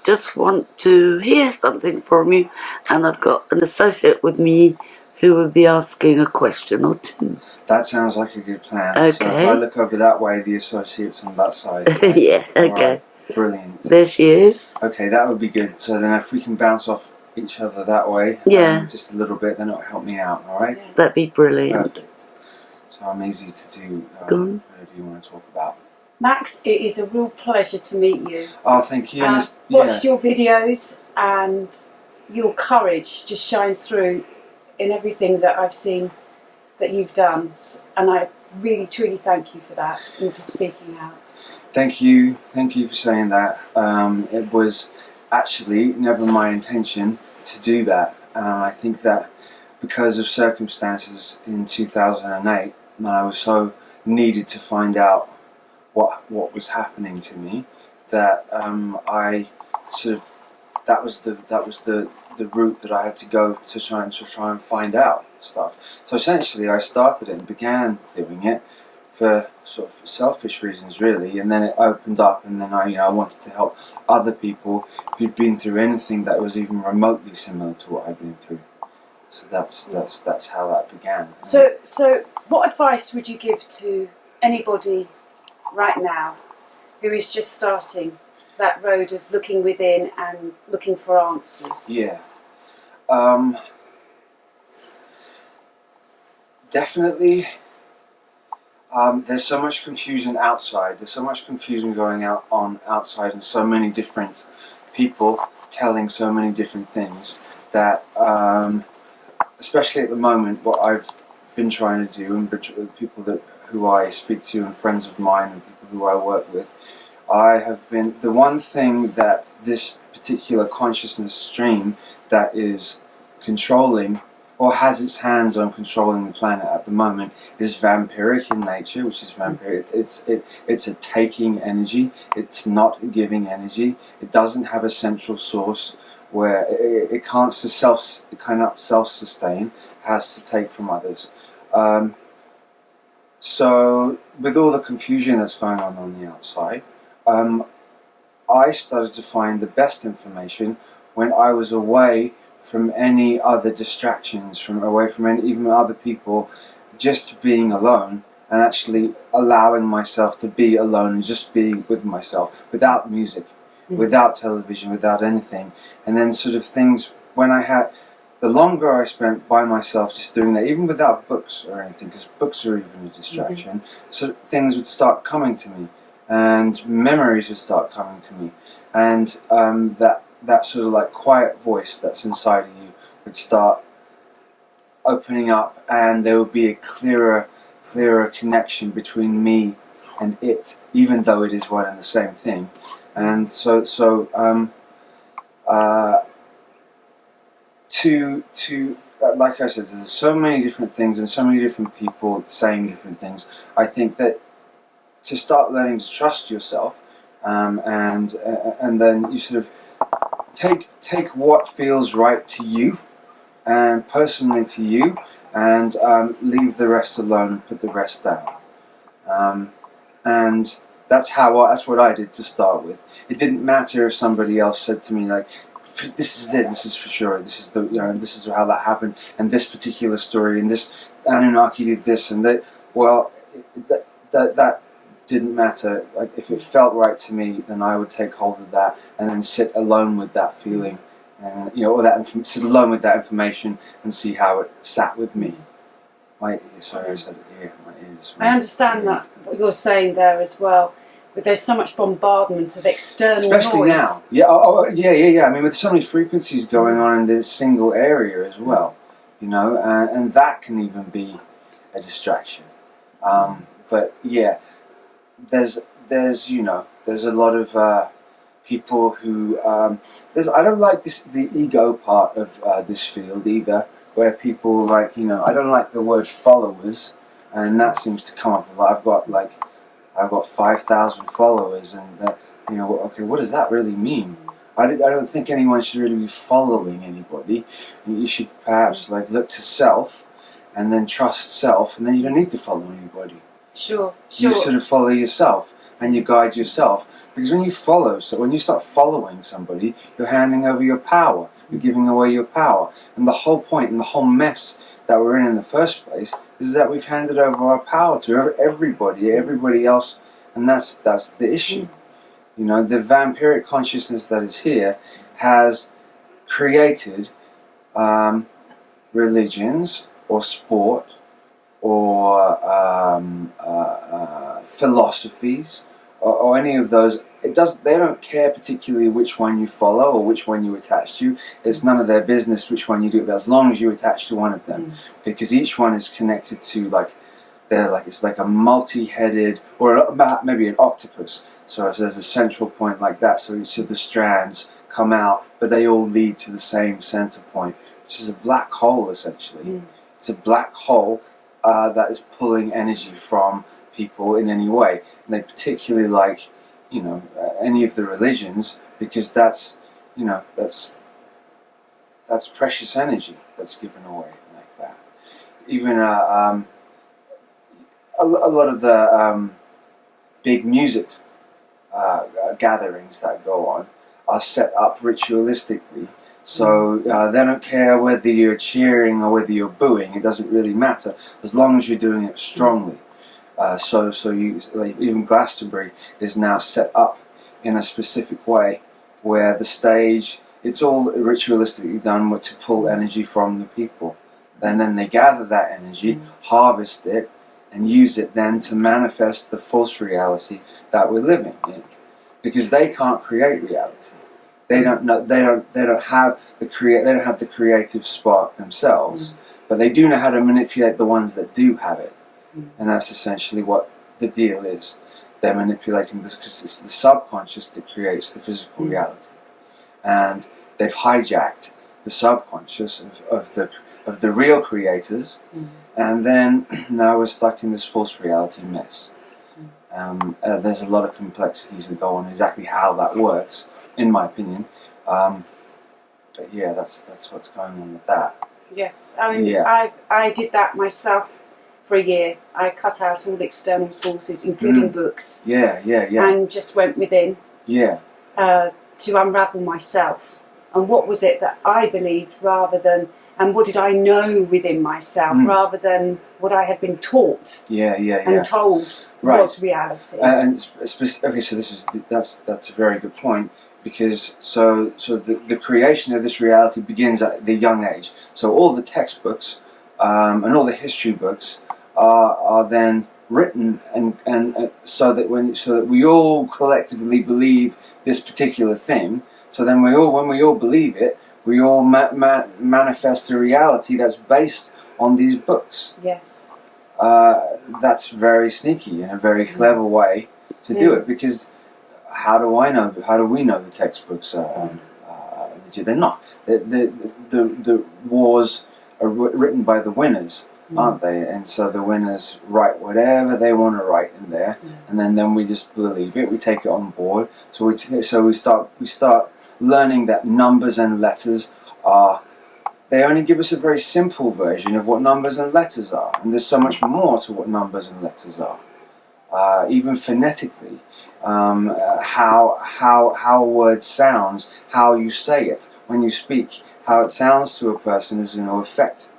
just want to hear something from you, and I've got an associate with me who will be asking a question or two. That sounds like a good plan. Okay. So if I look over that way, the associate's on that side. Right? Yeah, okay. Right. Brilliant. There she is. Okay, that would be good. So then if we can bounce off each other that way, just a little bit, then it'll help me out, alright? Yeah. That'd be brilliant. Perfect. So I'm easy to do whatever you want to talk about. Max, it is a real pleasure to meet you. Oh, thank you. Watched your videos, and your courage just shines through in everything that I've seen that you've done, and I really truly thank you for that and for speaking out. Thank you for saying that. It was actually never my intention to do that. I think that because of circumstances in 2008, I was so needed to find out what was happening to me, that I sort of that was the route that I had to go to try and find out stuff. So essentially, I started it and began doing it for sort of selfish reasons, really, and then it opened up, and then I wanted to help other people who'd been through anything that was even remotely similar to what I'd been through. So that's how that began. So what advice would you give to anybody right now who is just starting that road of looking within and looking for answers? Yeah. Definitely. There's so much confusion outside. There's so much confusion going on outside, and so many different people telling so many different things that, especially at the moment, what I've been trying to do, and people who I speak to, and friends of mine, and people who I work with, I have been the one thing that this particular consciousness stream that is controlling, or has its hands on controlling the planet at the moment, is vampiric in nature, which is vampiric. It's a taking energy. It's not giving energy. It doesn't have a central source where it cannot self-sustain. It has to take from others. So with all the confusion that's going on the outside, I started to find the best information when I was away from any other distractions, away from even other people, just being alone and actually allowing myself to be alone and just being with myself, without music, without television, without anything. And then sort of things, the longer I spent by myself just doing that, even without books or anything, because books are even a distraction, so things would start coming to me, and memories would start coming to me, and that sort of like quiet voice that's inside of you would start opening up, and there would be a clearer connection between me and it, even though it is one and the same thing. And like I said, there's so many different things and so many different people saying different things. I think that to start learning to trust yourself, and then you sort of take what feels right to you and personally to you, and leave the rest alone and put the rest down. And that's what I did to start with. It didn't matter if somebody else said to me like, "This is it. This is for sure. This is this is how that happened, and this particular story, and this Anunnaki did this and that." Well, that didn't matter. Like, if it felt right to me, then I would take hold of that and then sit alone with that feeling, and sit alone with that information and see how it sat with me. Sorry, I said it here. My ears. I understand that what you're saying there as well. But there's so much bombardment of external especially noise. Now. Yeah. I mean, with so many frequencies going on in this single area as well, and that can even be a distraction. But yeah, there's a lot of people who I don't like the ego part of this field either, where people I don't like the word followers, and that seems to come up a lot. I've got 5,000 followers, and okay, what does that really mean? I don't think anyone should really be following anybody. You should perhaps look to self, and then trust self, and then you don't need to follow anybody. Sure. You sort of follow yourself, and you guide yourself. Because when you follow, so when you start following somebody, you're handing over your power. You're giving away your power. And the whole point and the whole mess that we're in the first place is that we've handed over our power to everybody else, and that's the issue. You know, the vampiric consciousness that is here has created religions or sport or philosophies or any of those. They don't care particularly which one you follow or which one you attach to. It's none of their business which one you do, as long as you attach to one of them, because each one is connected to it's like a multi-headed, or maybe an octopus. So if there's a central point like that, so each of the strands come out, but they all lead to the same center point, which is a black hole essentially. It's a black hole that is pulling energy from people in any way, and they particularly like, you know, any of the religions, because that's precious energy that's given away like that. Even a lot of the big music gatherings that go on are set up ritualistically. So they don't care whether you're cheering or whether you're booing. It doesn't really matter as long as you're doing it strongly. So you, like, even Glastonbury is now set up in a specific way where the stage, it's all ritualistically done to pull energy from the people. And then they gather that energy, harvest it, and use it then to manifest the false reality that we're living in. Because they can't create reality. They don't know. They don't have the creative spark themselves, but they do know how to manipulate the ones that do have it. And that's essentially what the deal is. They're manipulating this because it's the subconscious that creates the physical reality, and they've hijacked the subconscious of the real creators, and then now we're stuck in this false reality mess. There's a lot of complexities that go on exactly how that works, in my opinion. But yeah, that's what's going on with that. Yes, I mean, I did that myself. For a year, I cut out all external sources, including books. And just went within. To unravel myself. And what was it that I believed rather than, and what did I know within myself rather than what I had been taught and told was reality. Okay, so that's a very good point, because so the creation of this reality begins at the young age. So all the textbooks and all the history books are then written and so that we all collectively believe this particular thing. So then when we all believe it, we all manifest a reality that's based on these books. Yes. That's very sneaky and a very clever way to do it, because how do we know the textbooks are legit? They're not. The wars are written by the winners, aren't they? And so the winners write whatever they want to write in there, and then we just believe it. We take it on board. So we start learning that numbers and letters they only give us a very simple version of what numbers and letters are, and there's so much more to what numbers and letters are. Even phonetically, how a word sounds, how you say it when you speak, how it sounds to a person is going to affect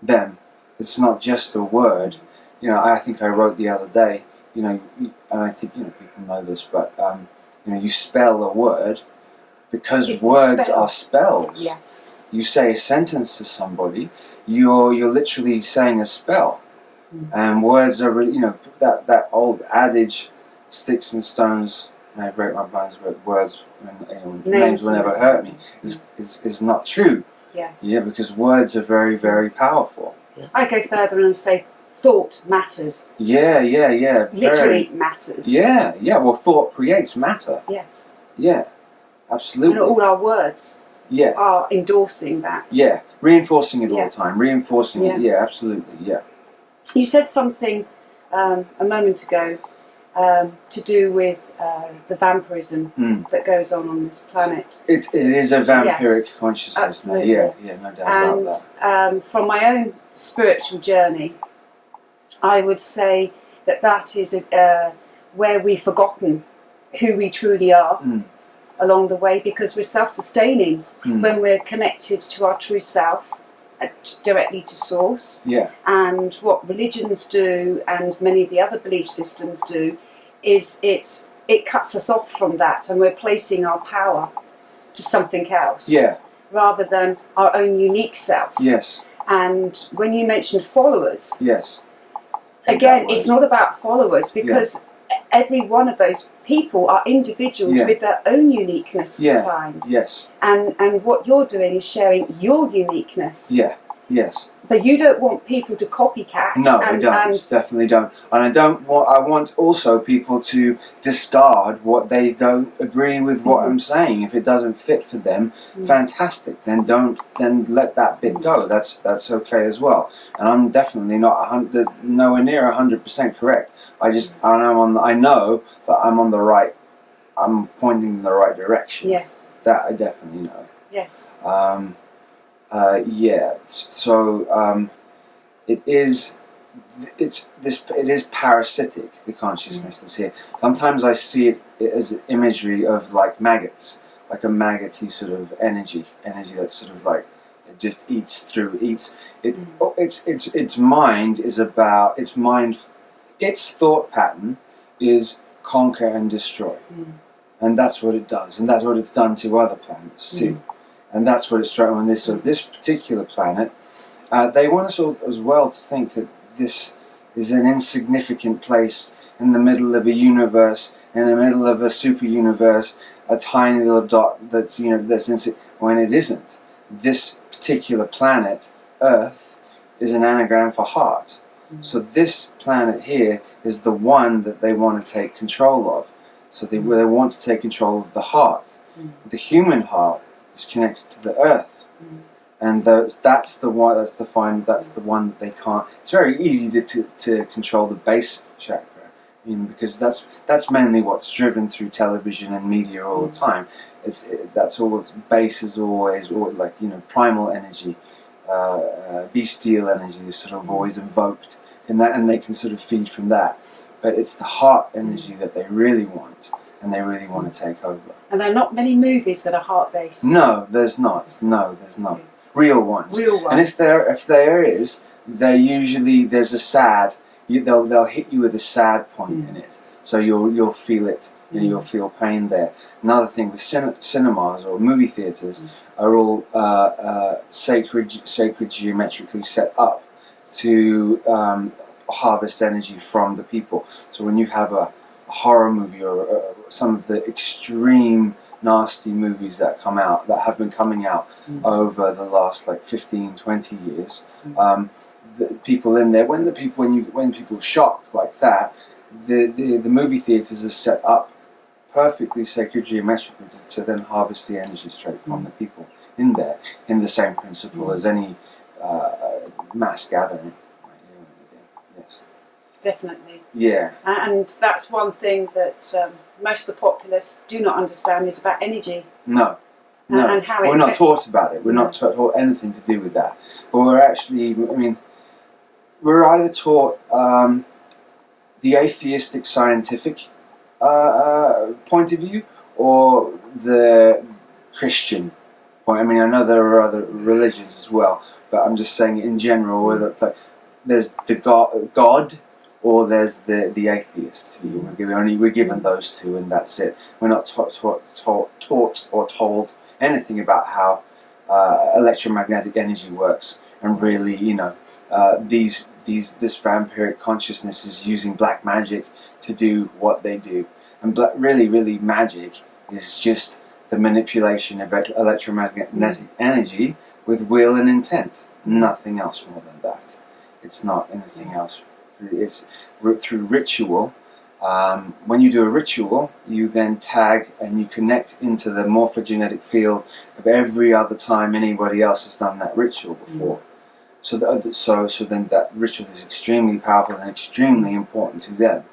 them. It's not just a word. You know, I think I wrote the other day, you know, and I think, you know, people know this, but you know, you spell a word because words are spells. Yes. You say a sentence to somebody, you're literally saying a spell. And words are, you know, that old adage, sticks and stones may break my bones, but words, names will never hurt me, is not true. Yes. Yeah, because words are very, very powerful. I go further and say thought matters. Yeah. Literally matters. Yeah. Well, thought creates matter. Yes. Yeah, absolutely. And all our words are endorsing that. Yeah, reinforcing it all the time. Reinforcing it. Yeah, absolutely. Yeah. You said something a moment ago to do with the vampirism that goes on this planet. It is a vampiric consciousness. Absolutely. Yeah, no doubt about that. From my own spiritual journey, I would say that is where we've forgotten who we truly are along the way, because we're self-sustaining when we're connected to our true self, directly to source. Yeah. And what religions do, and many of the other belief systems do, is it cuts us off from that, and we're placing our power to something else. Yeah. Rather than our own unique self. Yes. And when you mentioned followers, Yes. again, it's not about followers, because every one of those people are individuals with their own uniqueness to find. Yes. And what you're doing is sharing your uniqueness. Yeah. Yes. But you don't want people to copycat. No, I don't. Definitely don't. And I want also people to discard what they don't agree with what I'm saying. If it doesn't fit for them, fantastic. Then let that bit go. That's okay as well. And I'm definitely nowhere near 100% correct. I know that I'm pointing in the right direction. Yes. That I definitely know. Yes. So it is parasitic, the consciousness that's here. Sometimes I see it as imagery of like maggots, like a maggoty sort of energy that's sort of like it just eats through, its mind is about its thought pattern is conquer and destroy, and that's what it does, and that's what it's done to other planets too. And that's what it's trying on this. So this particular planet, they want us all as well to think that this is an insignificant place in the middle of a universe, in the middle of a super universe, a tiny little dot that's when it isn't. This particular planet, Earth, is an anagram for heart. So this planet here is the one that they want to take control of. So they want to take control of the heart, the human heart. Is connected to the earth, and that's the one that they can't. It's very easy to control the base chakra, because that's mainly what's driven through television and media all the time. That's all. Its base is always like primal energy, bestial energy is sort of always invoked, and they can sort of feed from that. But it's the heart energy that they really want. And they really want to take over. And there are not many movies that are heart-based. No, there's not. Real ones. And if there is, there's a sad. They'll hit you with a sad point in it, so you'll feel it. You'll feel pain there. Another thing with cinemas or movie theatres are all sacred geometrically set up to harvest energy from the people. So when you have a horror movie or some of the extreme nasty movies that have been coming out over the last like 15-20 years, the people in there, when people shock like that, the movie theatres are set up perfectly sacred geometrically to then harvest the energy straight from the people in there, in the same principle as any mass gathering. Yes. Definitely. Yeah. And that's one thing that most of the populace do not understand is about energy. No. And how we're not taught about it. We're not taught anything to do with that. But we're actually, we're either taught the atheistic scientific point of view or the Christian point. I know there are other religions as well, but I'm just saying in general, whether it's like there's the God or there's the atheists. We're given those two, and that's it. We're not taught or told anything about how electromagnetic energy works, and really, this vampiric consciousness is using black magic to do what they do, and really magic is just the manipulation of electromagnetic energy with will and intent. Nothing else more than that. It's not anything else. It's through ritual. When you do a ritual, you then tag and you connect into the morphogenetic field of every other time anybody else has done that ritual before. So then that ritual is extremely powerful and extremely important to them.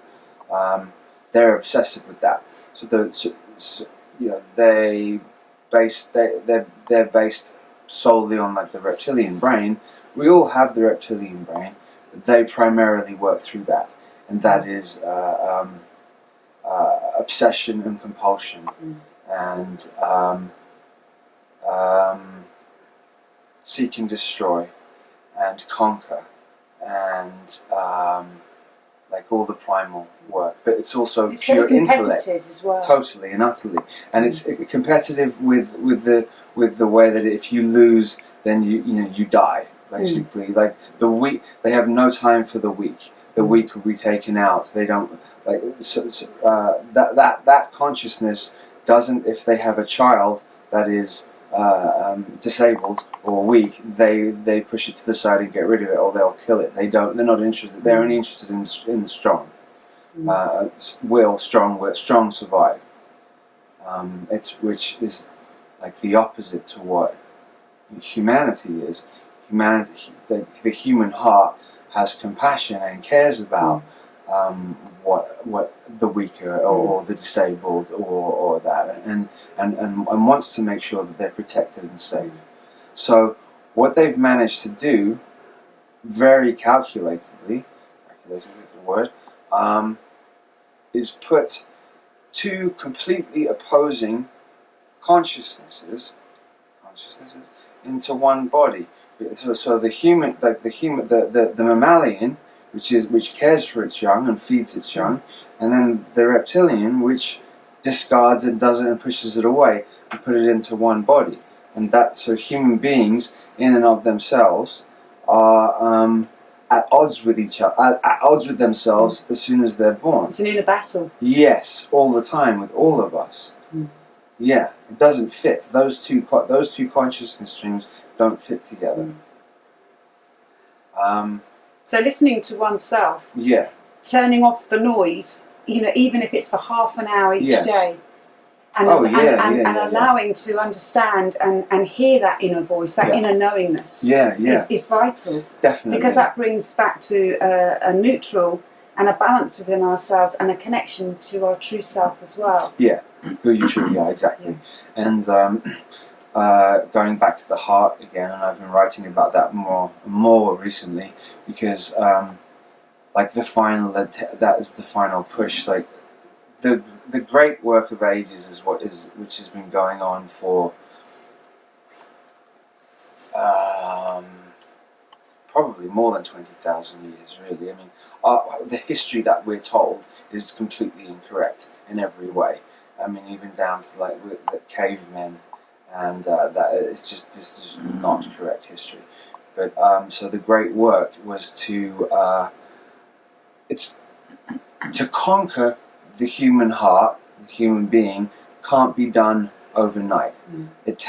They're obsessive with that. They're based solely on like the reptilian brain. We all have the reptilian brain. They primarily work through that, and that is obsession and compulsion, and seek and destroy, and conquer, and like all the primal work. But it's also pure very intellect, competitive as well. totally and utterly, and it's competitive with the way that if you lose, then you die. Basically, like the weak, they have no time for the weak. The weak will be taken out. They don't like that consciousness doesn't. If they have a child that is disabled or weak, they push it to the side and get rid of it, or they'll kill it. They're not interested. They're only interested in the strong. Strong survive. Which is like the opposite to what humanity is. Humanity, the human heart has compassion and cares about what the weaker or the disabled or that, and wants to make sure that they're protected and safe. So what they've managed to do, very calculatedly the word, is put two completely opposing consciousnesses into one body. So the human, like the mammalian, which cares for its young and feeds its young, and then the reptilian, which discards it, does it, and pushes it away, and put it into one body. And so human beings, in and of themselves, are at odds with each other, at odds with themselves as soon as they're born. It's an inner battle. Yes, all the time with all of us. Yeah, it doesn't fit. Those two consciousness streams don't fit together. So listening to oneself, turning off the noise, even if it's for half an hour each day, and allowing to understand and hear that inner voice, that inner knowingness, is vital. Definitely, because that brings back to a neutral and a balance within ourselves and a connection to our true self as well. Yeah, who you truly are, exactly. And going back to the heart again, and I've been writing about that more recently, because like that is the final push. Like the great work of ages is which has been going on for probably more than 20,000 years. Really, I mean, the history that we're told is completely incorrect in every way. I mean, even down to like the cavemen. And that it's just not correct history. But so the great work was to conquer the human heart, the human being, can't be done overnight. It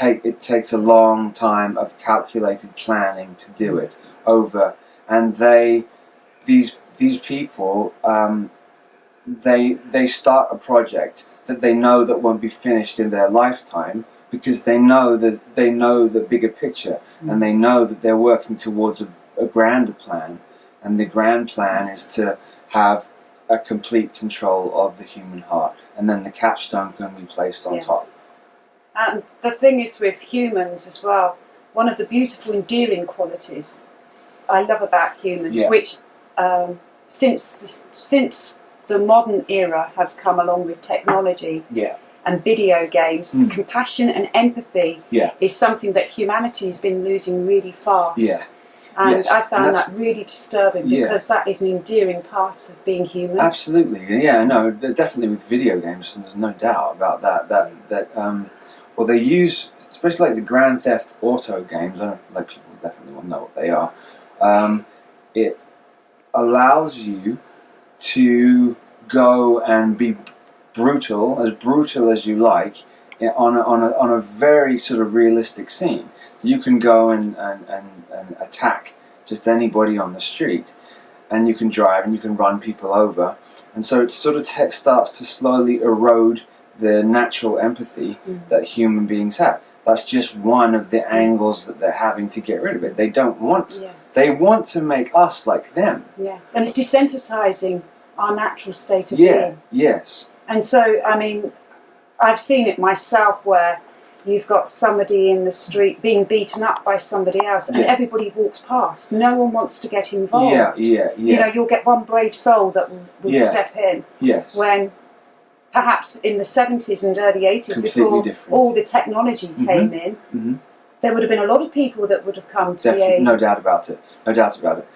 takes a long time of calculated planning to do it over. And these people they start a project that they know that won't be finished in their lifetime, because they know the bigger picture, and they know that they're working towards a grander plan, and the grand plan is to have a complete control of the human heart, and then the capstone can be placed on top. And the thing is with humans as well, one of the beautiful endearing qualities I love about humans, which since the modern era has come along with technology, and video games, compassion and empathy is something that humanity has been losing really fast. And I found that really disturbing, because that is an endearing part of being human. Absolutely, definitely with video games, and there's no doubt about that. Well, they use, especially like the Grand Theft Auto games, I don't like people definitely will know what they are. It allows you to go and be brutal as you like, on a very sort of realistic scene. You can go and attack just anybody on the street, and you can drive and you can run people over, and so it sort of starts to slowly erode the natural empathy that human beings have. That's just one of the angles that they're having to get rid of it. They don't want. They want to make us like them. Yes, and it's desensitizing our natural state of being. Yes. And so, I mean, I've seen it myself where you've got somebody in the street being beaten up by somebody else, and everybody walks past. No one wants to get involved. Yeah. You'll get one brave soul that will step in. Yes. When perhaps in the 70s and early 80s, Completely before different. all the technology came in, there would have been a lot of people that would have come to the aid. No doubt about it. No doubt about it.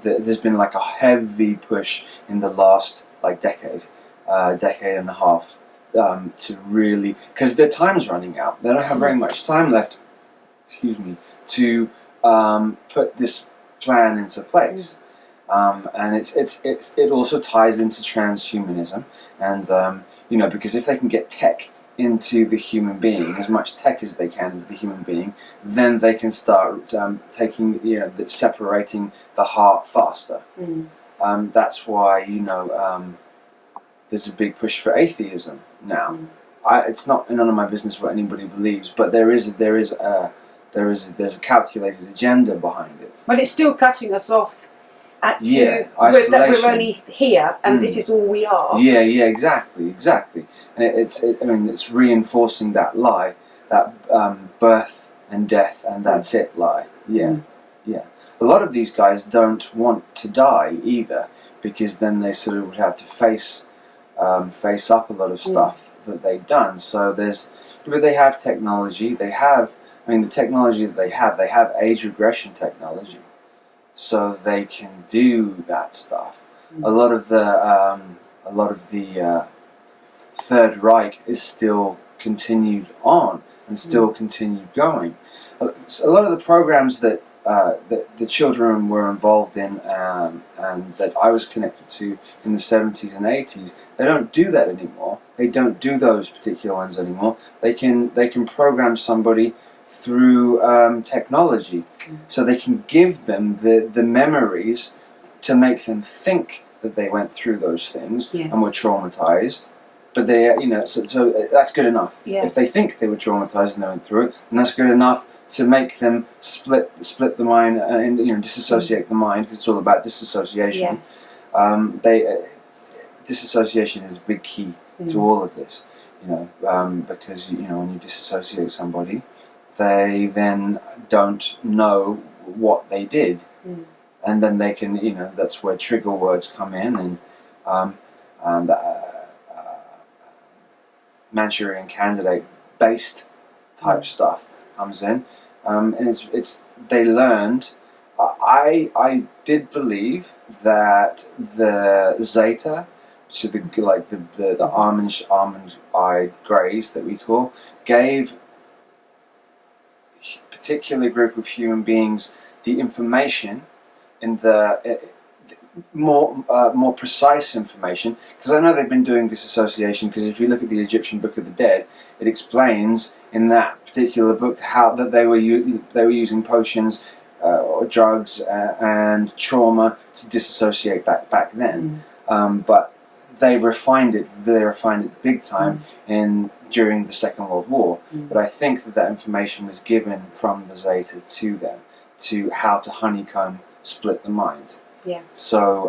There's been like a heavy push in the last like decade and a half to really, because their time's running out. They don't have very much time left. Excuse me, to put this plan into place. And it also ties into transhumanism, and because if they can get tech into the human being, as much tech as they can into the human being, then they can start separating the heart faster. That's why there's a big push for atheism now. It's not none of my business what anybody believes, but there's a calculated agenda behind it. Well, it's still cutting us off. That we're only here and this is all we are. Yeah, exactly. And it's reinforcing that lie, that birth and death and that's it lie. Yeah. A lot of these guys don't want to die either, because then they sort of would have to face up a lot of stuff that they've done. So they have technology. The technology that they have age regression technology. So they can do that stuff. A lot of the Third Reich is still continued on and still continued going. A lot of the programs that the children were involved in and that I was connected to in the 70s and 80s, they don't do that anymore. They don't do those particular ones anymore. They can program somebody through technology, so they can give them the memories to make them think that they went through those things and were traumatized. But so that's good enough. Yes. If they think they were traumatized and they went through it, then that's good enough to make them split the mind and disassociate the mind, because it's all about disassociation. Yes. Disassociation is a big key to all of this. Because when you disassociate somebody, they then don't know what they did, and then they can, that's where trigger words come in, and Manchurian Candidate based type stuff comes in, and it's they learned. I did believe that the Zeta, which is the almond-eyed greys that we call, gave particular group of human beings the information in the more precise information, because I know they've been doing disassociation, because if you look at the Egyptian Book of the Dead, it explains in that particular book how that they were using potions or drugs and trauma to disassociate back then. But they refined it big time during the Second World War. But I think that information was given from the Zeta to them, to how to honeycomb split the mind. Yes. So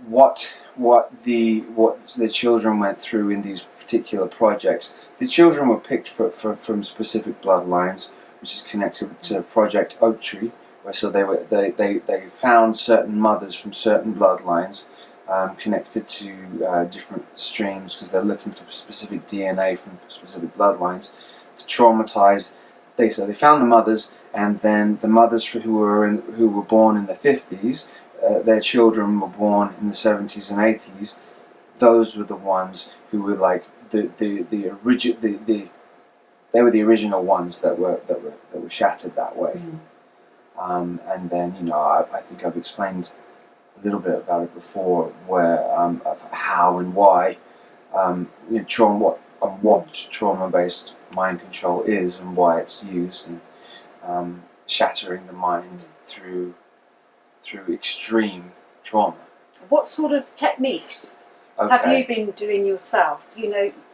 what the children went through in these particular projects, the children were picked from specific bloodlines, which is connected to Project Oak Tree, where they found certain mothers from certain bloodlines connected to different streams, because they're looking for specific DNA from specific bloodlines to traumatize. They found the mothers, and then the mothers who were born in the 50s, their children were born in the 70s and 80s. Those were the ones who were like they were the original ones that were shattered that way. And then I think I've explained a little bit about it before, where of how and why what trauma-based mind control is and why it's used, and shattering the mind through extreme trauma. What sort of techniques have you been doing yourself?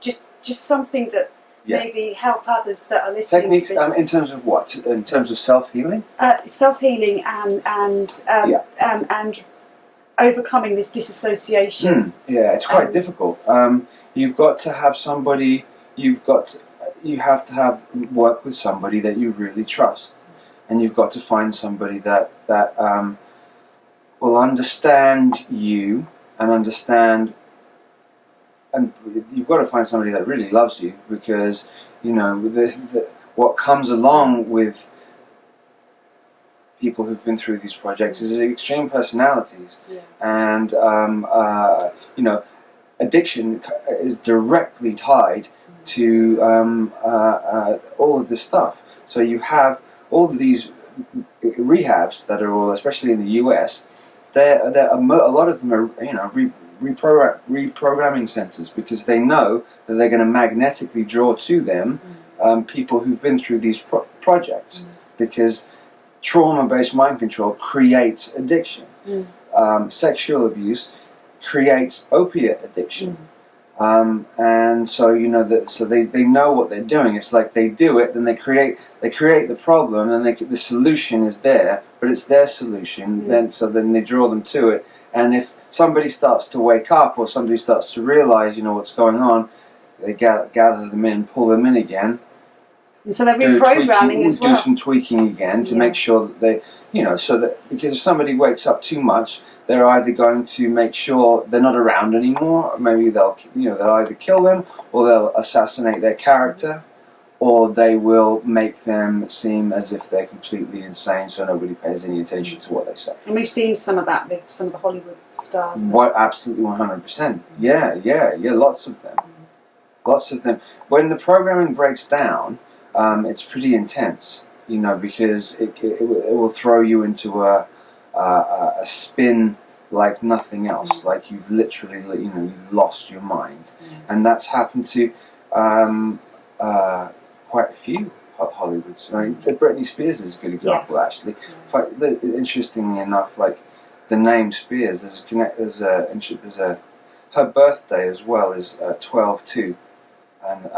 Just something that maybe help others that are listening Techniques, to this. in terms of what? In terms of self-healing? Self-healing and overcoming this disassociation. Yeah, it's quite difficult. You've got to have somebody. You have to have work with somebody that you really trust, and you've got to find somebody that will understand you and understand. And you've got to find somebody that really loves you, because what comes along with people who've been through these projects is extreme personalities, and addiction is directly tied to all of this stuff. So you have all of these rehabs that are all, especially in the US, a lot of them are reprogramming centers, because they know that they're going to magnetically draw to them people who've been through these projects, because trauma-based mind control creates addiction. Sexual abuse creates opiate addiction. And so they know what they're doing. It's like they do it, then they create the problem, and the solution is there, but it's their solution. Then they draw them to it. And if somebody starts to wake up, or somebody starts to realize what's going on, they gather them in, pull them in again. And so they're reprogramming as well. Do some tweaking again to make sure that they, because if somebody wakes up too much, they're either going to make sure they're not around anymore, or maybe they'll either kill them, or they'll assassinate their character, or they will make them seem as if they're completely insane, so nobody pays any attention to what they say. And we've seen some of that with some of the Hollywood stars. What? Absolutely, 100%. Yeah, lots of them. Lots of them. When the programming breaks down, it's pretty intense, because it will throw you into a spin like nothing else, like you've literally, you've lost your mind. And that's happened to quite a few Hollywoods. I mean, Britney Spears is a good example, actually. Interestingly enough, like the name Spiers, her birthday as well is 12/2. And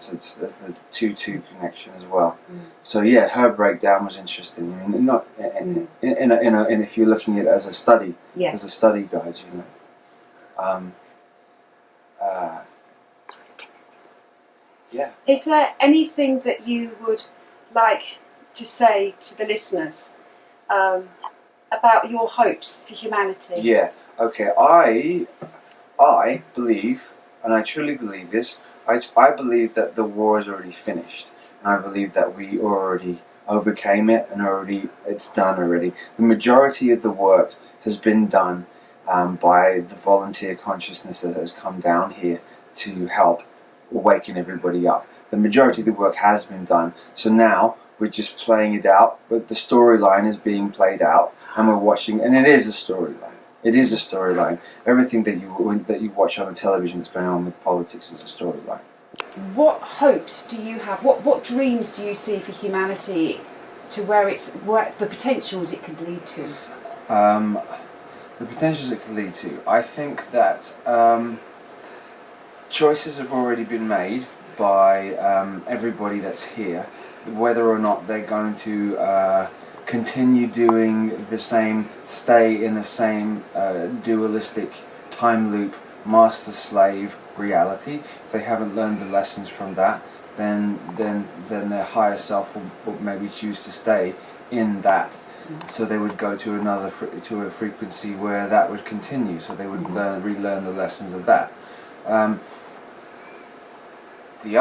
so there's the 2-2 connection as well. So yeah, her breakdown was interesting. I mean, not in if you're looking at it as a study, as a study guide, Is there anything that you would like to say to the listeners about your hopes for humanity? Yeah. Okay. I believe, and I truly believe this, I believe that the war is already finished, and I believe that we already overcame it, and it's done already. The majority of the work has been done by the volunteer consciousness that has come down here to help waking everybody up. The majority of the work has been done, so now we're just playing it out, but the storyline is being played out, and we're watching, and it is a storyline. It is a storyline. Everything that you watch on the television that's going on with politics is a storyline. What hopes do you have? What dreams do you see for humanity, to where the potentials it could lead to? The potentials it could lead to. I think that choices have already been made by everybody that's here, whether or not they're going to continue doing the same, stay in the same dualistic time loop, master-slave reality. If they haven't learned the lessons from that, then their higher self will maybe choose to stay in that. So they would go to a frequency where that would continue. So they would relearn the lessons of that. The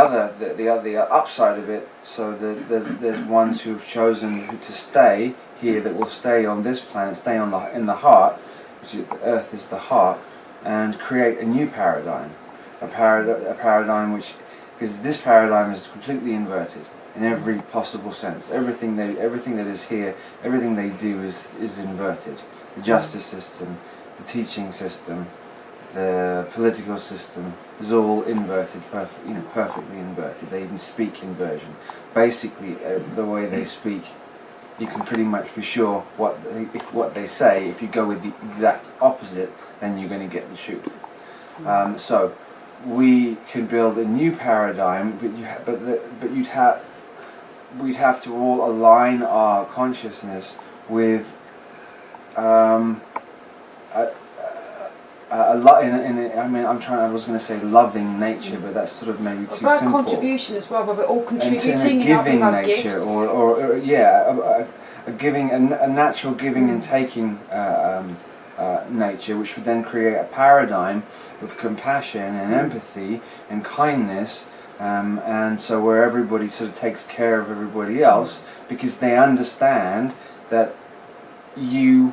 upside of it, so there's ones who've chosen to stay here, that will stay on this planet, stay in the heart, which is, Earth is the heart, and create a new paradigm, a paradigm which, because this paradigm is completely inverted in every possible sense. Everything that is here, everything they do is inverted. The justice system, the teaching system, the political system is all inverted, perfectly inverted. They even speak inversion. Basically, the way they speak, you can pretty much be sure what they say. If you go with the exact opposite, then you're going to get the truth. So we can build a new paradigm, but we'd have to all align our consciousness with a lot. I was going to say loving nature, but that's sort of maybe too simple. Contribution as well, where we're all contributing. And giving nature, gifts. a natural giving and taking nature, which would then create a paradigm of compassion and empathy and kindness, and so where everybody sort of takes care of everybody else because they understand that you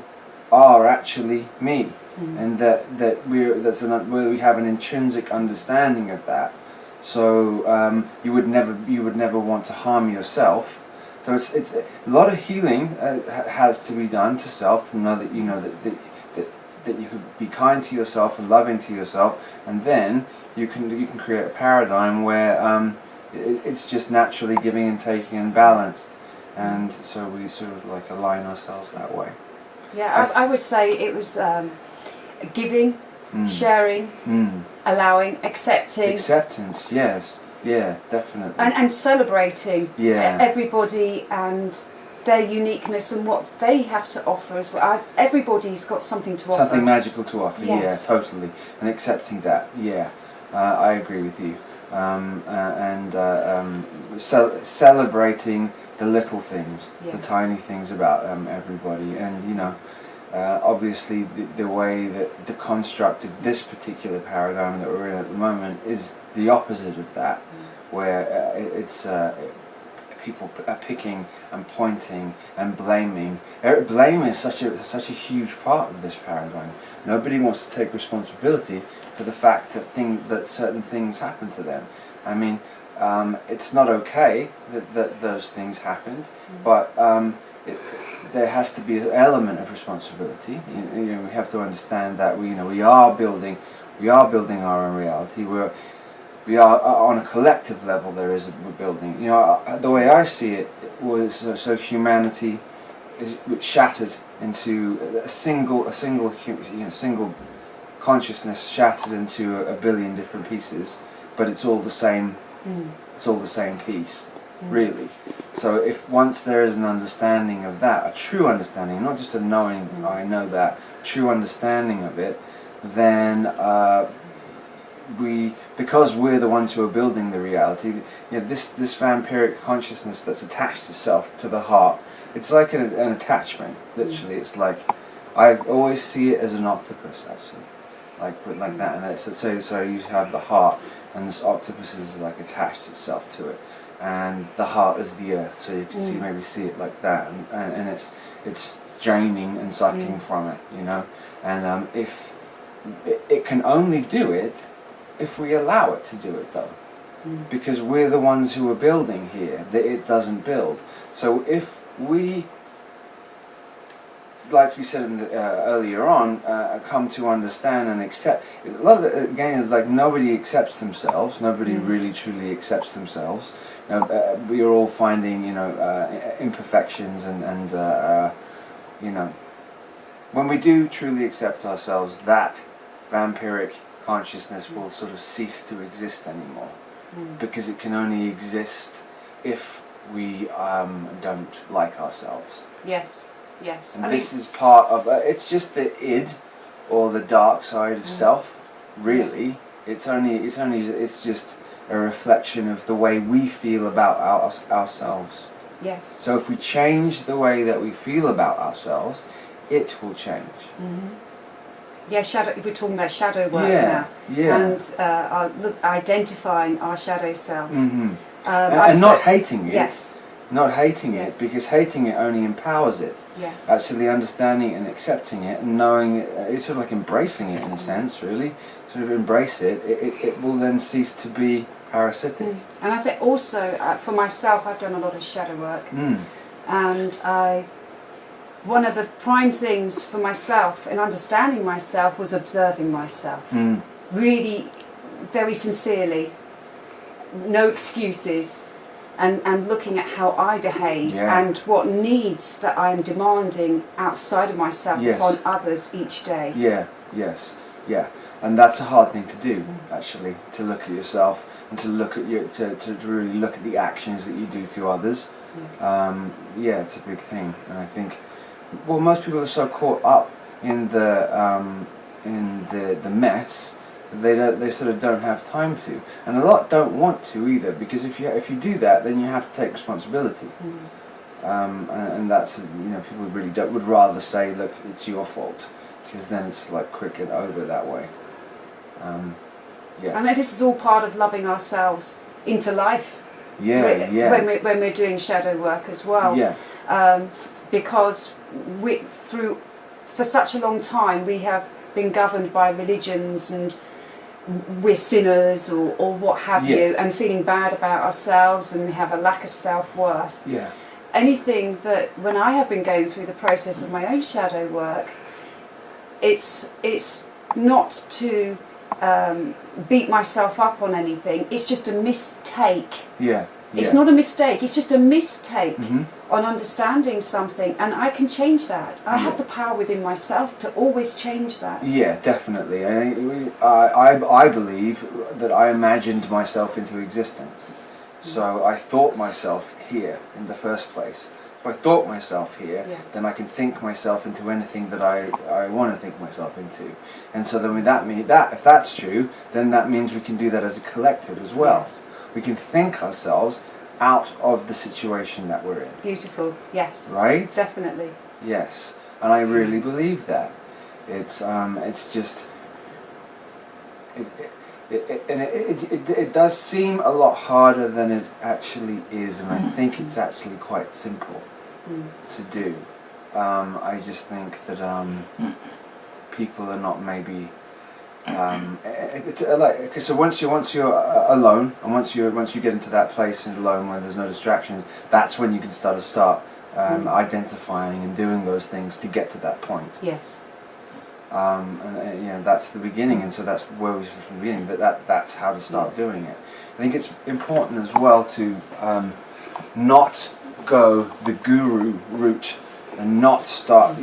are actually me, and that we have an intrinsic understanding of that. So you would never want to harm yourself. So it's a lot of healing has to be done to self, to know that you know that you can be kind to yourself and loving to yourself, and then you can create a paradigm where it's just naturally giving and taking and balanced, and so we sort of like align ourselves that way. Yeah, I would say it was giving, sharing, allowing, accepting. Acceptance, yes. Yeah, definitely. And celebrating everybody and their uniqueness and what they have to offer as well. Everybody's got something to offer. Something magical to offer, yes. Yeah, totally. And accepting that, yeah. I agree with you. Celebrating the little things, the tiny things about everybody. And, you know, obviously the way that the construct of this particular paradigm that we're in at the moment is the opposite of that, where it's people are picking and pointing and blaming. Blame is such a huge part of this paradigm. Nobody wants to take responsibility for the fact that certain things happen to them. I mean, it's not okay that those things happened, but there has to be an element of responsibility. You know, we have to understand that we are building our own reality. We are on a collective level. We're building. You know, the way I see it was so humanity is shattered into a single consciousness shattered into a billion different pieces, but it's all the same. It's all the same piece, really. So if once there is an understanding of that, a true understanding, not just a knowing, I know that, true understanding of it, then because we're the ones who are building the reality, this vampiric consciousness that's attached itself to the heart, it's like an attachment, literally. It's like, I always see it as an octopus, actually, like that. And so you have the heart, and this octopus is like attached itself to it, and the heart is the earth, so you can maybe see it like that, and it's draining and sucking from it, you know. And if it can only do it if we allow it to do it, though, because we're the ones who are building here, that it doesn't build. So if we, like you said earlier on, come to understand and accept, a lot of it again is like nobody accepts themselves, nobody really truly accepts themselves. We are all finding, imperfections and when we do truly accept ourselves, that vampiric consciousness will sort of cease to exist anymore, because it can only exist if we don't like ourselves. Yes. And this is part of it's just the id, or the dark side of self. Really, it's just a reflection of the way we feel about ourselves. Yes. So if we change the way that we feel about ourselves, it will change. Yeah, we're talking about shadow work now. Yeah. And identifying our shadow self. And not hating it. Yes. Not hating it, because hating it only empowers it. Yes. Actually understanding it and accepting it and knowing it, it's sort of like embracing it in a sense, really. Sort of embrace it, it will then cease to be parasitic. And I think also, for myself, I've done a lot of shadow work. And one of the prime things for myself in understanding myself was observing myself. Really, very sincerely. No excuses. And looking at how I behave and what needs that I'm demanding outside of myself upon others each day. Yeah. And that's a hard thing to do, actually, to look at yourself and to look at to really look at the actions that you do to others. It's a big thing, and I think, well, most people are so caught up in the mess. They sort of don't have time to, and a lot don't want to either, because if you do that, then you have to take responsibility, and that's people really would rather say, look, it's your fault, because then it's like quick and over that way. Yes. I know this is all part of loving ourselves into life. Yeah, yeah. When we're doing shadow work as well. Yeah. Because for such a long time we have been governed by religions and we're sinners or what have you, and feeling bad about ourselves, and we have a lack of self-worth. Yeah. Anything that, when I have been going through the process of my own shadow work, it's not to beat myself up on anything. It's just a mistake. Yeah. It's not a mistake. It's just a mistake on understanding something, and I can change that. I have the power within myself to always change that. Yeah, definitely. I believe that I imagined myself into existence. So I thought myself here in the first place. If I thought myself here, then I can think myself into anything that I want to think myself into. And so then if that's true, then that means we can do that as a collective as well. Yes. We can think ourselves out of the situation that we're in. Beautiful. Yes. Right? Definitely. Yes. And I really believe that. It's just... It does seem a lot harder than it actually is, and I think it's actually quite simple to do. I just think that people are not maybe so once you're alone, and once you get into that place and alone where there's no distractions, that's when you can start identifying and doing those things to get to that point. Yes. And that's the beginning, and so that's where we start from the beginning. That's how to start doing it. I think it's important as well to not go the guru route and not start.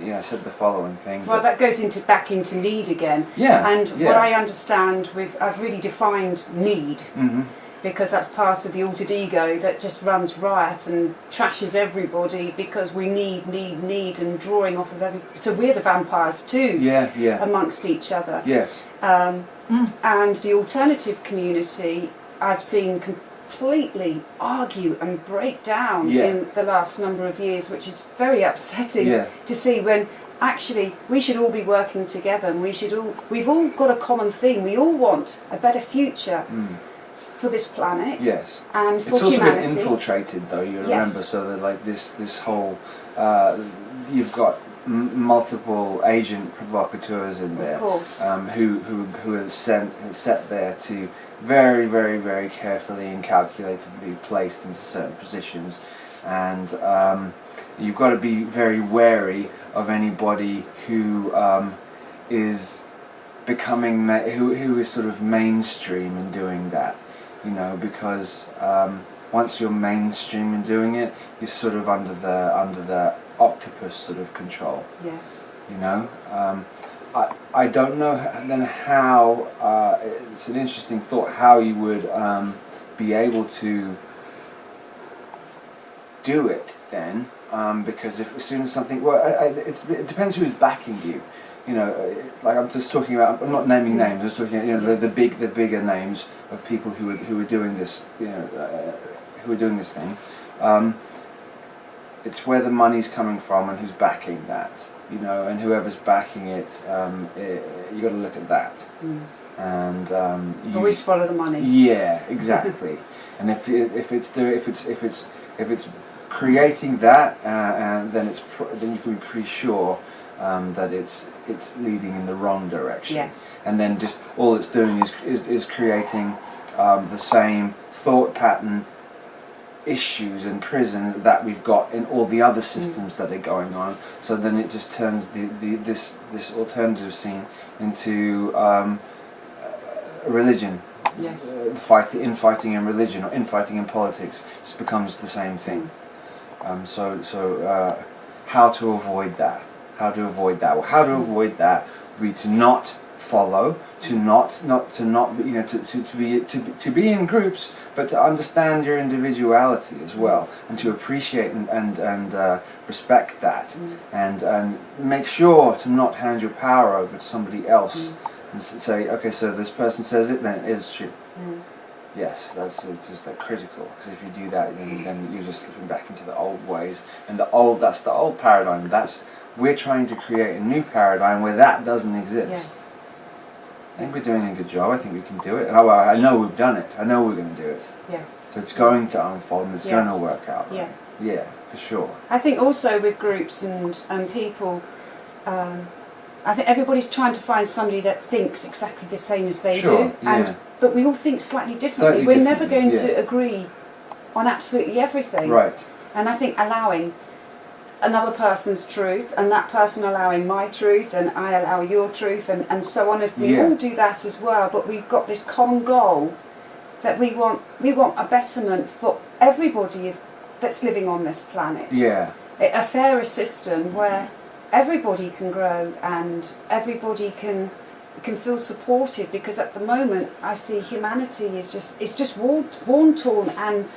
I said the following thing. Well, that goes back into need again. Yeah. And what I understand, I've really defined need. Because that's part of the altered ego that just runs riot and trashes everybody because we need and drawing off of every... So we're the vampires too, amongst each other. Yes. And the alternative community I've seen completely argue and break down in the last number of years, which is very upsetting to see, when actually we should all be working together, and we've all got a common thing. We all want a better future. For this planet, and for humanity. It's also been infiltrated, though. You remember, so that like this whole, you've got multiple agent provocateurs in there, of course, who are set there to very, very, very carefully and calculatedly placed into certain positions, and you've got to be very wary of anybody who is becoming who is sort of mainstream in doing that. Because once you're mainstream in doing it, you're sort of under the octopus sort of control. Yes. I don't know then how. It's an interesting thought how you would be able to do it then, because as soon as something, it depends who's backing you. Like I'm just talking about. I'm not naming names. I'm just talking about the bigger names of people who are doing this. Who are doing this thing. It's where the money's coming from and who's backing that. And whoever's backing it, you got to look at that. And you always follow the money. Yeah, exactly. And if it's creating that, and then you can be pretty sure. That it's leading in the wrong direction, and then just all it's doing is creating the same thought pattern issues and prisons that we've got in all the other systems that are going on. So then it just turns this alternative scene into religion, infighting in religion or infighting in politics. It becomes the same thing. So how to avoid that? How to avoid that? Well, how to avoid that would be to not follow, to be in groups, but to understand your individuality as well, and to appreciate and respect that, and make sure to not hand your power over to somebody else and say, okay, so this person says it, then it is true. Yes, it's just like critical, because if you do that, then you're just slipping back into the old ways, and that's the old paradigm. We're trying to create a new paradigm where that doesn't exist. Yes. I think we're doing a good job. I think we can do it, and I know we've done it. I know we're going to do it. Yes. So it's going to unfold, and it's Yes. going to work out. Right? Yes. Yeah, for sure. I think also with groups and people, I think everybody's trying to find somebody that thinks exactly the same as they Sure, do, yeah. but we all think slightly differently. We're never going to agree on absolutely everything. Right. And I think allowing another person's truth, and that person allowing my truth, and I allow your truth, and so on. If we all do that as well, but we've got this common goal that we want a betterment for everybody that's living on this planet. Yeah. A fairer system where everybody can grow and everybody can feel supported, because at the moment I see humanity is just worn torn, and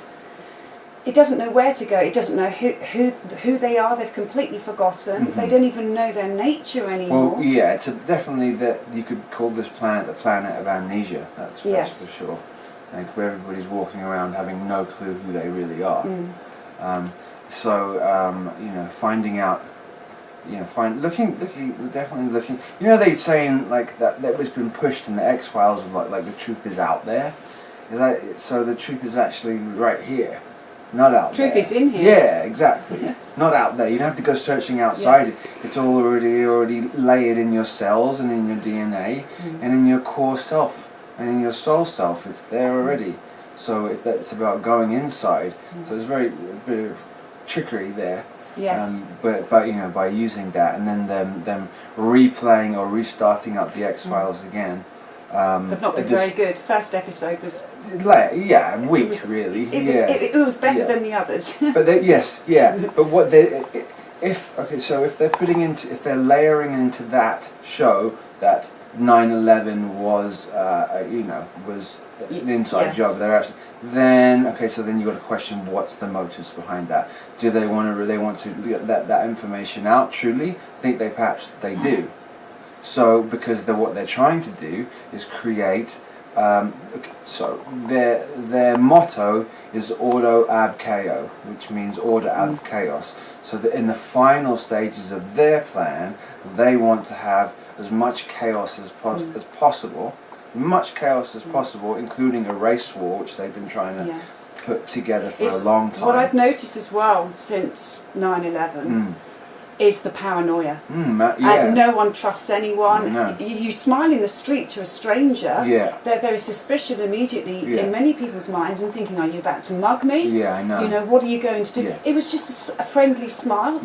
it doesn't know where to go. It doesn't know who they are. They've completely forgotten. Mm-hmm. They don't even know their nature anymore. Well, yeah, it's definitely that you could call this planet the planet of amnesia. That's for sure. Like, where everybody's walking around having no clue who they really are. Finding out. Definitely looking. You know, they saying like that was been pushed in the X-Files of like the truth is out there. So the truth is actually right here, not out there. Truth is in here. Yeah, exactly. Not out there. You don't have to go searching outside. Yes. It's all already layered in your cells and in your DNA and in your core self and in your soul self. It's there already. So it's about going inside. So there's a bit of trickery there. Yes. But by using that and then them replaying or restarting up the X-Files again. They've not been very good. First episode was weak, really. It was better than the others. But But what if they're layering into that show that 9/11 was an inside job. Then you got to question what's the motives behind that. Do they want to get that information out? Truly, I think perhaps they do. So because what they're trying to do is create. So their motto is ordo ab chaos, which means order out of chaos. So that in the final stages of their plan, they want to have as much chaos as possible. Much chaos as possible, including a race war, which they've been trying to put together for a long time. What I've noticed as well since 9/11 is the paranoia. No one trusts anyone. No. You smile in the street to a stranger, there is suspicion immediately in many people's minds, and thinking, are you about to mug me? Yeah, I know. You know, what are you going to do? Yeah. It was just a friendly smile.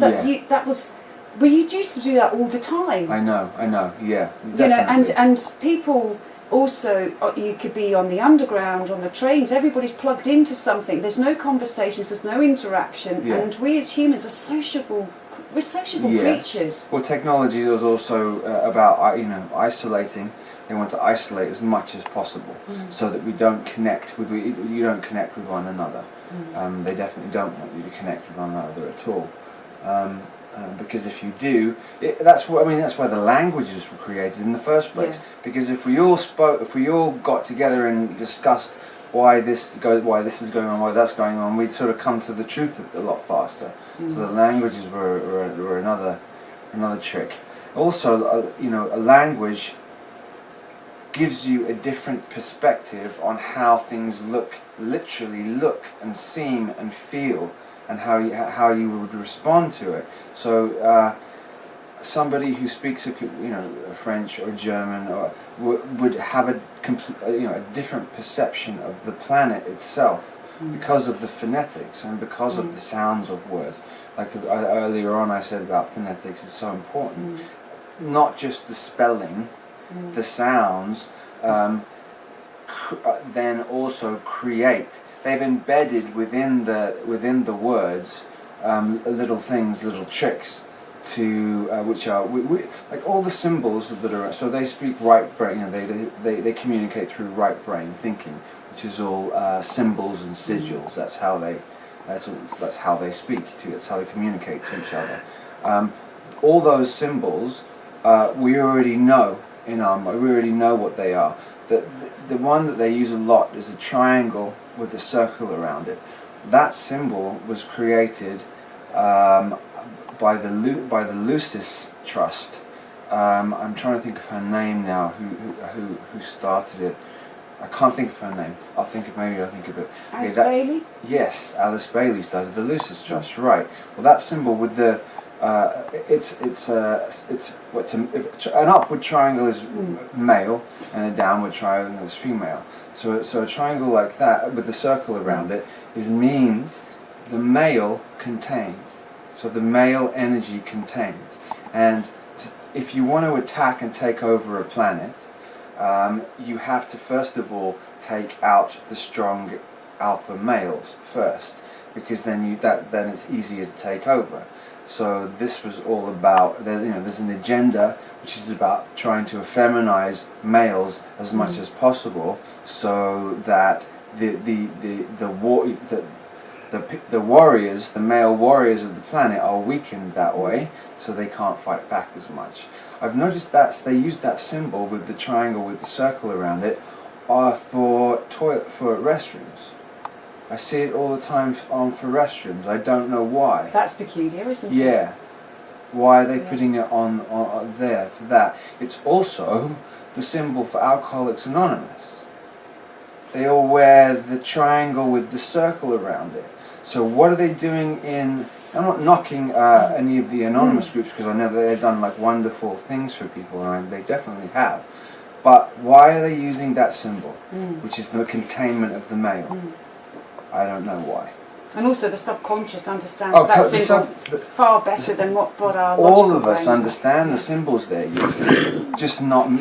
We used to do that all the time. I know, yeah. Definitely. You know, and people also, you could be on the underground, on the trains, everybody's plugged into something. There's no conversations, there's no interaction, and we as humans are sociable creatures. Well, technology is also about isolating. They want to isolate as much as possible, so that you don't connect with one another. They definitely don't want you to connect with one another at all. Because if you do, that's why the languages were created in the first place. Yeah. Because if we all got together and discussed why this is going on, why that's going on, we'd sort of come to the truth a lot faster. So the languages were another trick. Also, a language gives you a different perspective on how things literally look and seem and feel, and how you would respond to it. So somebody who speaks French or German would have a different perception of the planet itself because of the phonetics and because of the sounds of words. Like earlier on I said about phonetics is so important. Not just the spelling, the sounds, then also create. They've embedded within the words little things, little tricks, to which are like all the symbols that are. So they speak right brain. They communicate through right brain thinking, which is all symbols and sigils. That's how they speak to. That's how they communicate to each other. All those symbols we already know in our mind. We already know what they are. the one that they use a lot is a triangle with a circle around it. That symbol was created by the Lucis Trust. I'm trying to think of her name now. Who started it? I can't think of her name. Maybe I'll think of it. Alice Bailey? Yes, Alice Bailey started the Lucis Trust. Right. Well, that symbol with the an upward triangle is male and a downward triangle is female. So a triangle like that with the circle around it means the male contained. So the male energy contained. And if you want to attack and take over a planet, you have to first of all take out the strong alpha males first, because then it's easier to take over. So this was all about, there's an agenda which is about trying to effeminize males as much as possible, so that the warriors, the male warriors of the planet, are weakened that way, so they can't fight back as much. I've noticed that they use that symbol with the triangle with the circle around it for restrooms. I see it all the time for restrooms. I don't know why. That's peculiar, isn't it? Yeah. Why are they putting it on there for that? It's also the symbol for Alcoholics Anonymous. They all wear the triangle with the circle around it. So what are they doing in... I'm not knocking any of the anonymous groups, because I know that they've done like wonderful things for people, and they definitely have. But why are they using that symbol, which is the containment of the male? I don't know why. And also the subconscious understands that symbol far better than what our logical all of us brain understand the symbols they're using, just not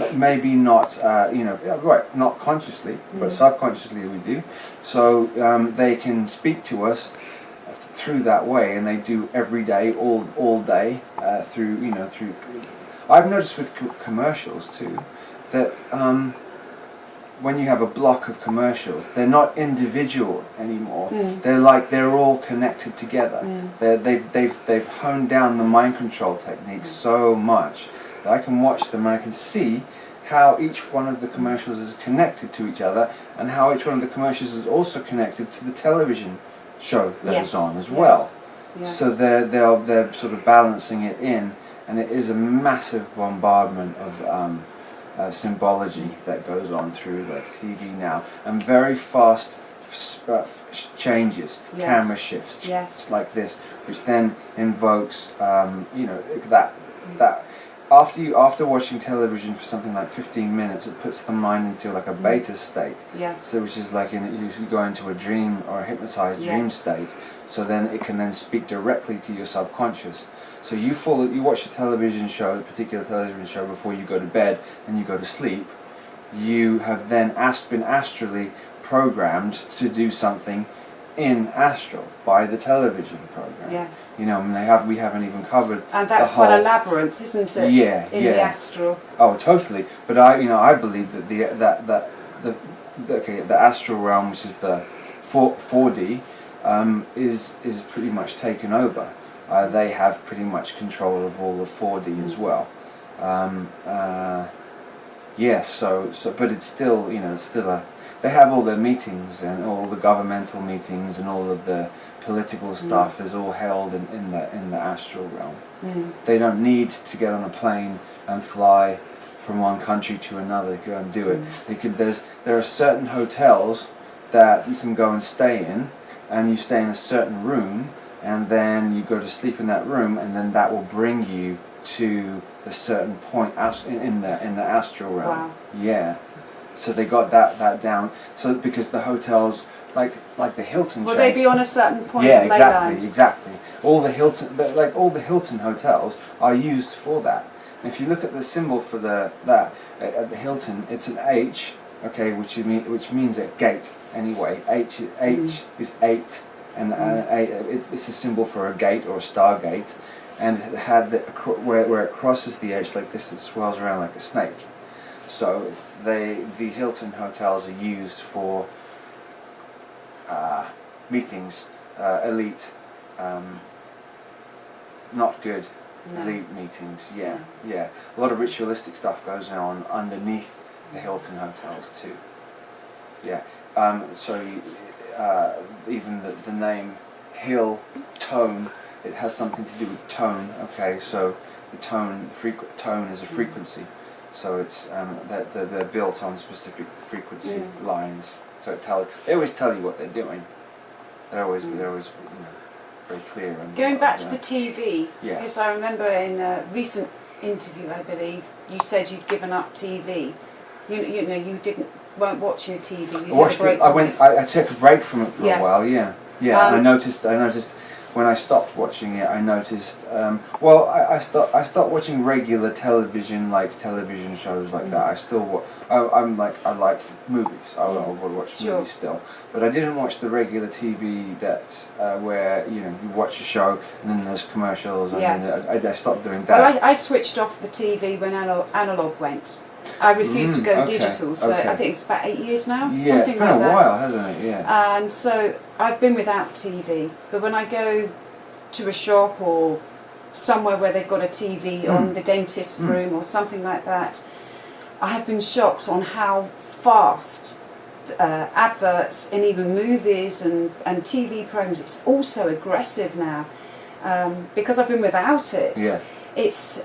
not consciously, but subconsciously we do. So they can speak to us through that way, and they do every day, all day, through. I've noticed with commercials too that when you have a block of commercials, they're not individual anymore. They're all connected together. They've honed down the mind control techniques so much that I can watch them and I can see how each one of the commercials is connected to each other, and how each one of the commercials is also connected to the television show that is on as well. Yes. So they're sort of balancing it in, and it is a massive bombardment of symbology that goes on through like TV now, and very fast changes, camera shifts, like this, which then invokes that after watching television for something like 15 minutes, it puts the mind into like a beta state. So which is like you go into a dream or a hypnotized dream state. So then it can then speak directly to your subconscious. So you watch a television show, a particular television show, before you go to bed and you go to sleep. You have then been astrally programmed to do something in astral by the television program. Yes. We haven't even covered. And that's quite a labyrinth, isn't it? Yeah. In the astral. Oh, totally. But I believe that the astral realm, which is the 4D, is pretty much taken over. They have pretty much control of all of 4D as well. But it's still, they have all their meetings, and all the governmental meetings and all of the political stuff is all held in the astral realm. They don't need to get on a plane and fly from one country to another to go and do it. There are certain hotels that you can go and stay in, and you stay in a certain room, and then you go to sleep in that room, and then that will bring you to the certain point in the astral realm. Wow. Yeah. So they got that down. So because the hotels, like the Hilton. Will they be on a certain point? Yeah, of ley lines? exactly. All the Hilton hotels are used for that. And if you look at the symbol for at the Hilton, it's an H, okay, which means a gate. Anyway, H is 8, and it's a symbol for a gate or a stargate, and it had where it crosses the H like this, it swirls around like a snake. So the Hilton hotels are used for meetings, elite, not good, elite meetings. Yeah. A lot of ritualistic stuff goes on underneath the Hilton hotels too. Yeah. So even the name Hill Tone, it has something to do with tone. Okay, so the tone is a frequency. So it's that they're built on specific frequency lines. So they always tell you what they're doing. They're always very clear. And going back to the TV, yeah. because I remember in a recent interview, I believe, you said you'd given up TV. You weren't watching a TV. You watched it. I took a break from it for a while. Yeah, yeah. And I noticed when I stopped watching it, I noticed. I stopped watching regular television, like television shows like that. I still I like movies. I will watch movies still, but I didn't watch the regular TV that where you watch a show and then there's commercials. And then I stopped doing that. Well, I switched off the TV when analog went. I refused to go digital, so I think it's about 8 years now. Yeah, something it's been like a that. while, hasn't it? Yeah. And so I've been without TV, but when I go to a shop or somewhere where they've got a TV on the dentist's room or something like that, I have been shocked on how fast adverts and even movies and TV programs, it's also aggressive now. Because I've been without it. Yeah. It's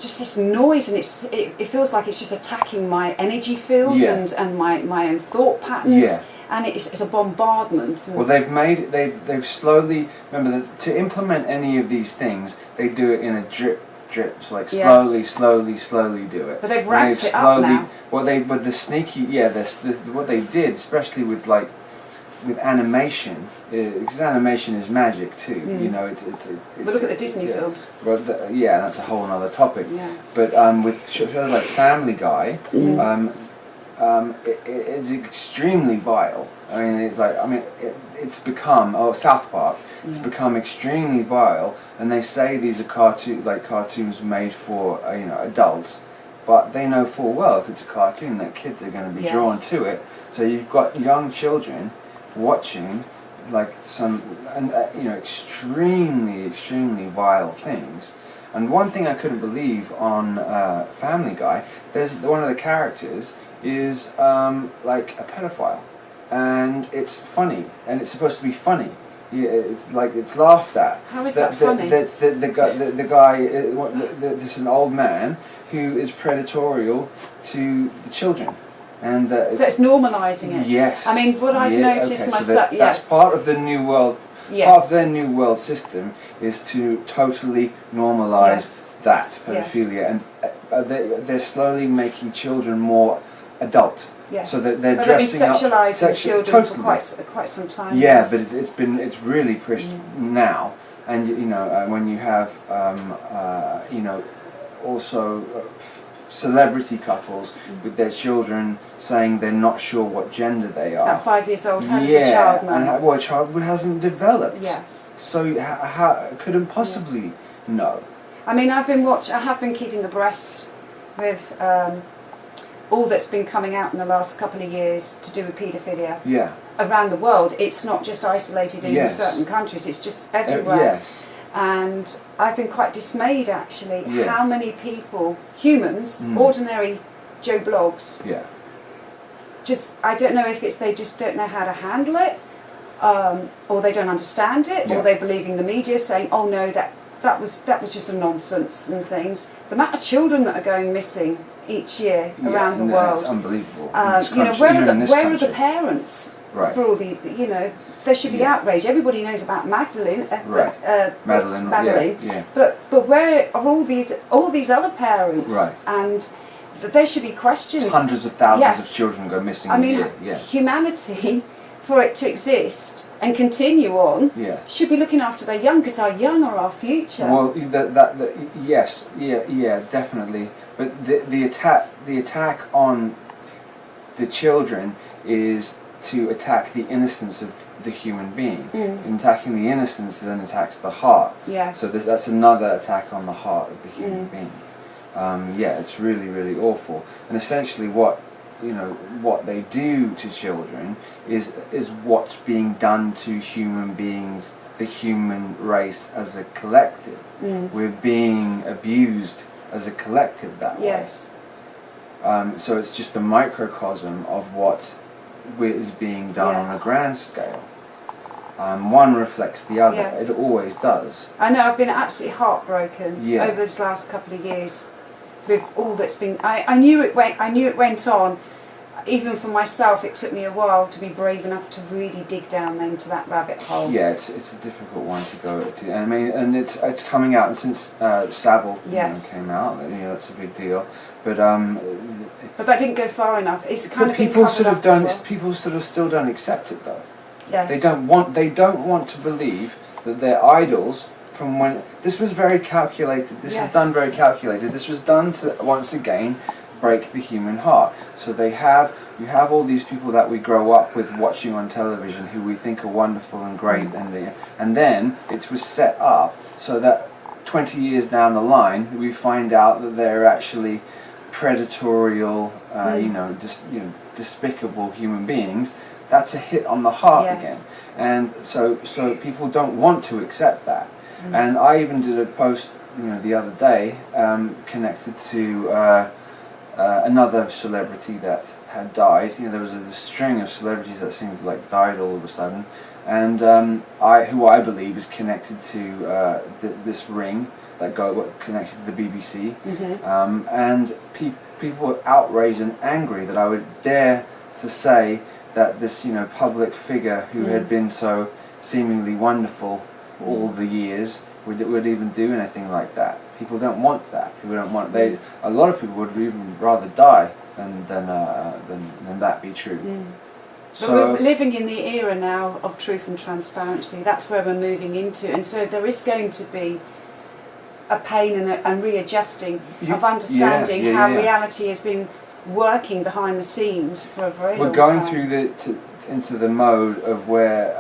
just this noise, and it feels like it's just attacking my energy fields and my own thought patterns, and it's a bombardment. Well, they've slowly, remember that to implement any of these things, they do it in a drips, like slowly do it. But they've ramped it up now. What they did, especially with animation, because animation is magic too. But look at the Disney films. Well, that's a whole other topic. Yeah. But with shows like Family Guy, it's extremely vile. It's become South Park. It's become extremely vile, and they say these are cartoons made for adults. But they know full well if it's a cartoon that kids are going to be drawn to it. So you've got young children watching extremely vile things. And one thing I couldn't believe on Family Guy, there's one of the characters is like a pedophile, and it's funny, and it's supposed to be funny. Yeah, it's laughed at. How is that funny? The guy, this is an old man who is predatorial to the children. And so it's normalising it. Yes. I mean, what I've noticed myself. So that's part of the new world. Yes. Part of their new world system is to totally normalise that pedophilia, and they're slowly making children more adult. Yeah. So that they're but dressing they've been sexualising up children for quite some time. Yeah, now. but it's really pushed now, and when you have also. Celebrity couples with their children saying they're not sure what gender they are. At 5 years old, how does a child know? And a child who hasn't developed. Yes. So how couldn't possibly know? I mean, I have been keeping abreast with all that's been coming out in the last couple of years to do with paedophilia. Yeah. Around the world, it's not just isolated in certain countries; it's just everywhere. Yes. And I've been quite dismayed, actually, how many people, humans, ordinary Joe Blogs, I don't know if they just don't know how to handle it, or they don't understand it, or they're believing the media saying, oh no, that was just a nonsense and things. The amount of children that are going missing each year around the world. It's unbelievable. Where are the parents for all the, there should be outrage. Everybody knows about Magdalene. Madeline. But where are all these other parents? Right. And there should be questions. Hundreds of thousands of children go missing a year. Humanity, for it to exist and continue on, should be looking after their young, because our young are our future. Well, yes, definitely. But the attack on the children is to attack the innocence of the human being. In attacking the innocence then attacks the heart. Yes. So that's another attack on the heart of the human being. It's really, really awful. And essentially what they do to children is what's being done to human beings, the human race as a collective. We're being abused as a collective that way. Yes. So it's just a microcosm of what is being done on a grand scale. One reflects the other. Yes. It always does. I know I've been absolutely heartbroken Yeah. over this last couple of years with all that's been. I knew it went on. Even for myself, it took me a while to be brave enough to really dig down into that rabbit hole. Yeah, it's a difficult one to go to. I mean, and it's coming out, and since Savile came out, that's a big deal. But that didn't go far enough. It's kind of people been sort of covered don't. up as well. People sort of still don't accept it though. Yes. They don't want to believe that their idols from when this was very calculated. This is done very calculated. This was done to once again break the human heart. So you have all these people that we grow up with watching on television who we think are wonderful and great, and then it was set up so that 20 years down the line we find out that they're actually predatorial, despicable human beings. That's a hit on the heart again, and so people don't want to accept that. And I even did a post, the other day, connected to another celebrity that had died. There was a string of celebrities that seemed to died all of a sudden, and who I believe is connected to this ring that connected to the BBC, and people were outraged and angry that I would dare to say that this public figure who had been so seemingly wonderful all the years would even do anything like that. People don't want that. People don't want. A lot of people would even rather die than that be true. But we're living in the era now of truth and transparency. That's where we're moving into, and so there is going to be a pain and readjusting of understanding how reality has been working behind the scenes for a very long time. We're going through into the mode of where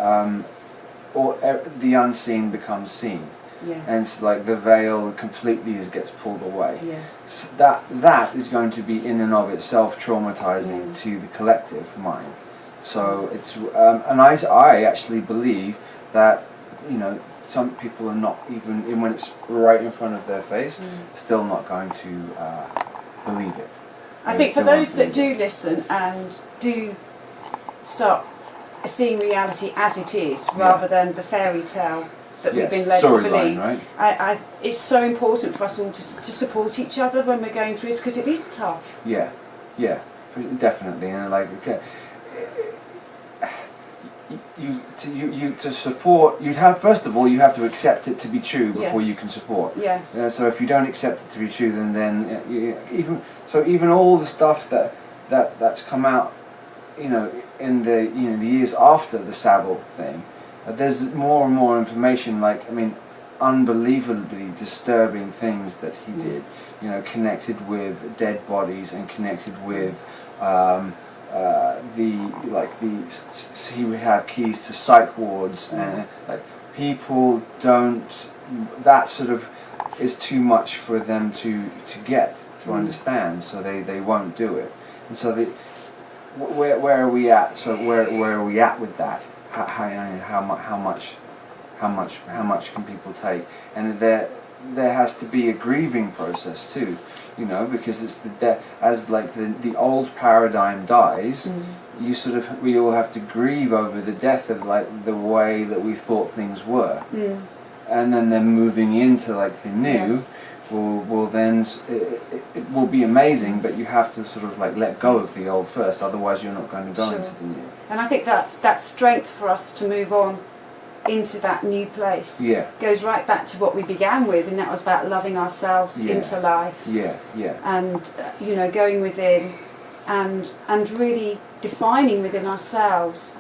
the unseen becomes seen. Yes. And it's like the veil completely gets pulled away. Yes. So that is going to be in and of itself traumatizing to the collective mind. So it's and I actually believe that some people are not even when it's right in front of their face, still not going to believe it. I think for those that do listen and do start seeing reality as it is, rather than the fairy tale that we've been led to believe, right? It's so important for us all to support each other when we're going through this, because it is tough. Yeah, definitely, and you to support. You'd have first of all you have to accept it to be true before you can support. Yes. So if you don't accept it to be true, then even all the stuff that's come out, in the the years after the Savile thing, there's more and more information. Unbelievably disturbing things that he did. Connected with dead bodies and connected with. He would have keys to psych wards, and people don't. That sort of is too much for them to understand, so they won't do it. And so where are we at? So where are we at with that? How much can people take? And there has to be a grieving process too. Because it's as the old paradigm dies, we all have to grieve over the death of the way that we thought things were, and then moving into the new will then it will be amazing, but you have to sort of let go of the old first, otherwise you're not going to go into the new. And I think that's strength for us to move on into that new place. Goes right back to what we began with, and that was about loving ourselves into life. And going within and really defining within ourselves,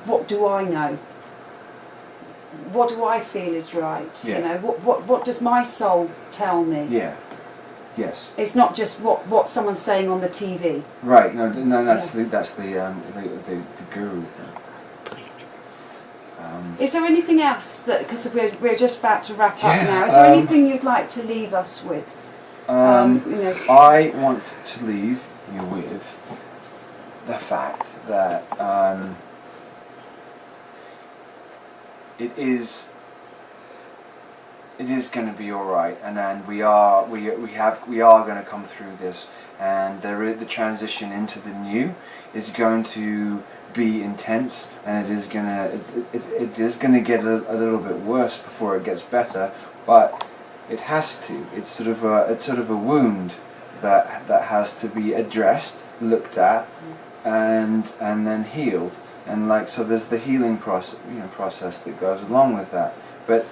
what do I know? What do I feel is right? What does my soul tell me? Yes. It's not just what someone's saying on the TV. Right. No. That's the guru thing. Is there anything else because we're just about to wrap up now? Is there anything you'd like to leave us with? I want to leave you with the fact that it is it is going to be all right, and then we are going to come through this, and the transition into the new is going to be intense, and it is gonna get a little bit worse before it gets better, but it has to. It's sort of a wound that has to be addressed, looked at, and then healed, and so there's the healing process that goes along with that. But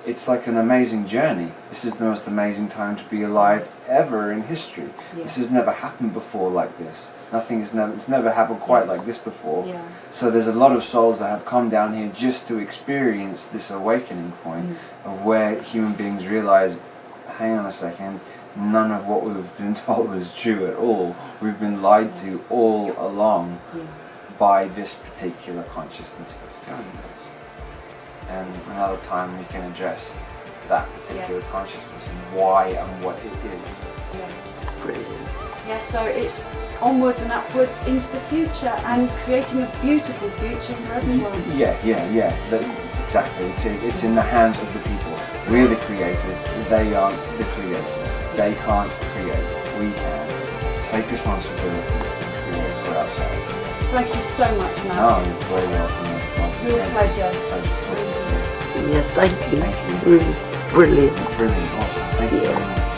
it's like an amazing journey. This is the most amazing time to be alive ever in history. Yeah. This has never happened before like this. It's never happened quite like this before. Yeah. So there's a lot of souls that have come down here just to experience this awakening point of where human beings realize, hang on a second, none of what we've been told is true at all. We've been lied to all along by this particular consciousness that's doing this. And another time we can address that particular consciousness and why and what it is. Yeah. Brilliant. Yeah, so it's onwards and upwards into the future and creating a beautiful future for everyone. Exactly. It's in the hands of the people. We're the creators. They aren't the creators. They can't create. We can. Take responsibility and create for ourselves. Thank you so much, Matt. Oh, you're very welcome. Real pleasure. Yeah, thank you. Thank you. Really brilliant. Brilliant. Awesome. Thank you very much.